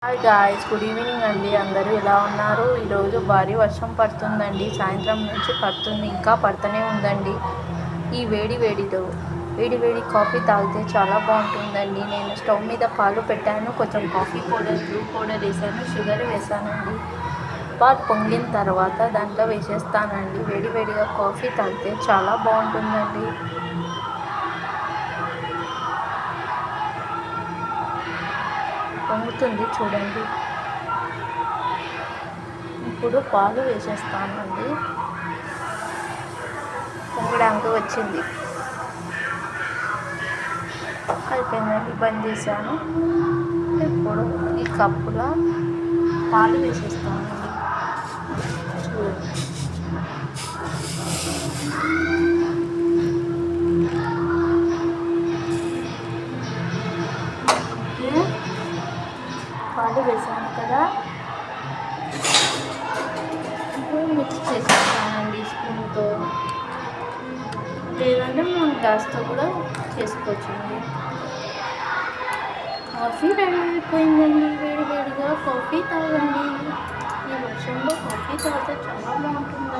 Hi guys, good evening అండి. అందరూ ఎలా ఉన్నారు? ఈరోజు భారీ వర్షం పడుతుందండి. సాయంత్రం నుంచి పడుతుంది, ఇంకా పడుతూనే ఉందండి. ఈ వేడిలో వేడి కాఫీ తాగితే చాలా బాగుంటుందండి. నేను స్టవ్ మీద పాలు పెట్టాను, కొంచెం కాఫీ పౌడర్, బ్రూ పౌడర్ వేసాను, షుగర్ వేసానండి. పాలు పొంగిన తర్వాత దాంట్లో వేసేస్తానండి. వేడిగా కాఫీ తాగితే చాలా బాగుంటుందండి. పొంగుతుంది చూడండి. ఇప్పుడు పాలు వేసేస్తానండి. పొంగడానికి వచ్చింది, అయిపోయిందండి. బంద్ చేశాను. ఇప్పుడు ఈ కప్పులో పాలు వేసేస్తానండి. చూడండి, పాలు వేసాను కదా, ఇప్పుడు మిక్స్ చేసేస్తానండి స్పూన్తో. లేదంటే మనం గ్యాస్తో కూడా చేసుకోవచ్చండి. కాఫీ రెడీ అయిపోయిందండి. వేడిగా కాఫీ తాగండి. ఈ వర్షంలో కాఫీ తాగితే చాలా బాగుంటుందండి.